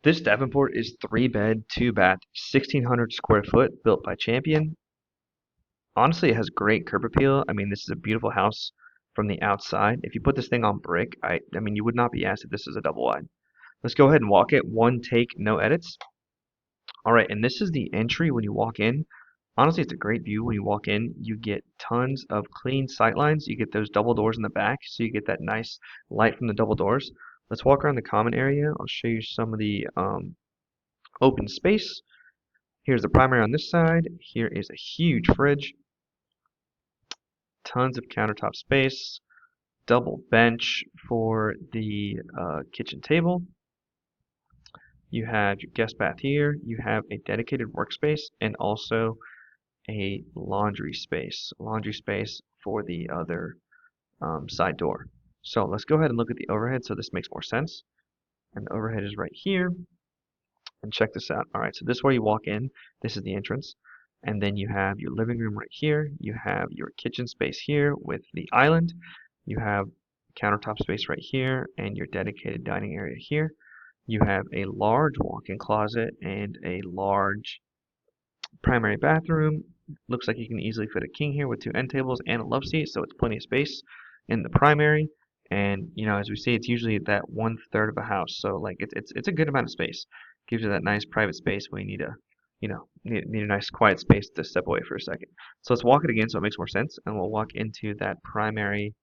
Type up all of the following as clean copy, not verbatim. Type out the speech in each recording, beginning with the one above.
This Davenport is 3 bed, 2 bath, 1,600 square foot, built by Champion. Honestly, it has great curb appeal. I mean, this is a beautiful house from the outside. If you put this thing on brick, I mean, you would not be asked if this is a double wide. Let's go ahead and walk it. One take, no edits. All right, and this is the entry when you walk in. Honestly, it's a great view when you walk in. You get tons of clean sight lines. You get those double doors in the back, so you get that nice light from the double doors. Let's walk around the common area. I'll show you some of the open space. Here's the primary on this side. Here is a huge fridge. Tons of countertop space. Double bench for the kitchen table. You have your guest bath here. You have a dedicated workspace and also a laundry space. Laundry space for the other side door. So let's go ahead and look at the overhead so this makes more sense. And the overhead is right here. And check this out. All right, so this is where you walk in. This is the entrance. And then you have your living room right here. You have your kitchen space here with the island. You have countertop space right here and your dedicated dining area here. You have a large walk-in closet and a large primary bathroom. Looks like you can easily fit a king here with 2 end tables and a love seat, so it's plenty of space in the primary. And you know, as we see, it's usually that 1/3 of a house, so like it's a good amount of space. Gives you that nice private space when you need a need a nice quiet space to step away for a second. So let's walk it again so it makes more sense, and we'll walk into that primary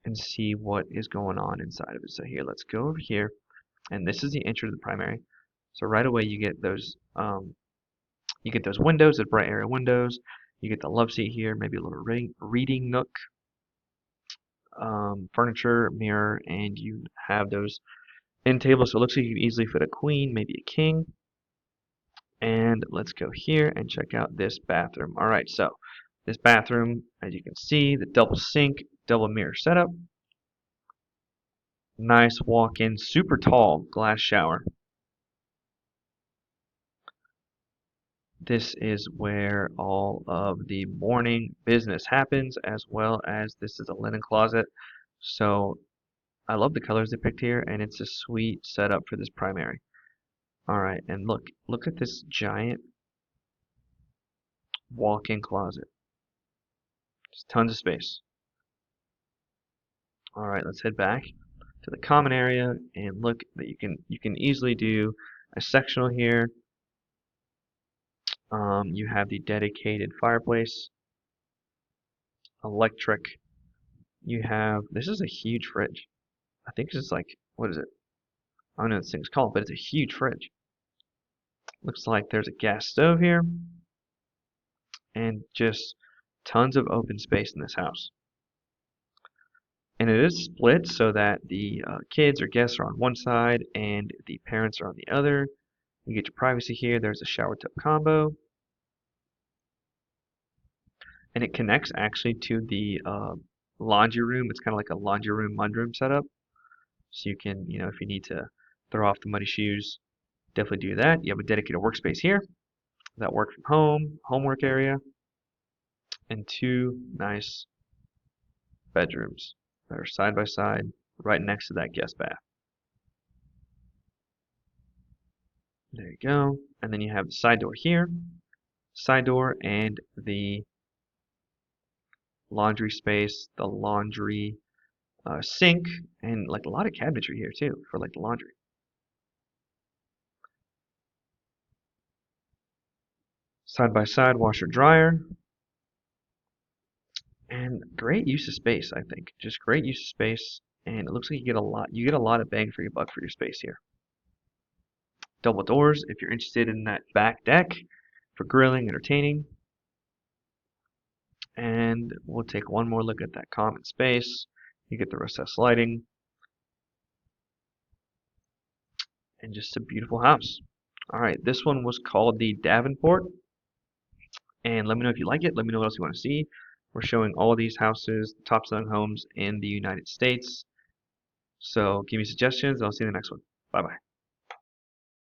and see what is going on inside of it. So here, let's go over here, and this is the entry to the primary. So right away you get those windows, the bright area windows. You get the love seat here, maybe a little reading nook, furniture, mirror, and you have those end tables. So it looks like you could easily fit a queen, maybe a king. And let's go here and check out this bathroom. All right, so this bathroom, as you can see, the double sink, double mirror setup. Nice walk-in, super tall glass shower. This is where all of the morning business happens, as well as this is a linen closet. So I love the colors they picked here, and it's a sweet setup for this primary. All right, and look at this giant walk-in closet. Just tons of space. All right, let's head back to the common area and look that you can easily do a sectional here. You have the dedicated fireplace, electric. You have, this is a huge fridge. I think this is like, what is it? I don't know what this thing's called, but it's a huge fridge. Looks like there's a gas stove here and just tons of open space in this house. And it is split so that the kids or guests are on one side and the parents are on the other. You get your privacy here. There's a shower tub combo. And it connects actually to the laundry room. It's kind of like a laundry room, mudroom setup. So you can, if you need to throw off the muddy shoes, definitely do that. You have a dedicated workspace here, that work from home, homework area, and 2 nice bedrooms that are side by side right next to that guest bath. There you go. And then you have the side door here, side door, and the laundry space, the laundry sink, and like a lot of cabinetry here too for like the laundry. Side by side washer dryer. And great use of space, I think. Just great use of space, and it looks like you get a lot of bang for your buck for your space here. Double doors if you're interested in that back deck for grilling, entertaining. And we'll take one more look at that common space. You get the recessed lighting. And just a beautiful house. Alright, this one was called the Davenport. And let me know if you like it. Let me know what else you want to see. We're showing all of these houses, top selling homes in the United States. So give me suggestions, and I'll see you in the next one. Bye bye.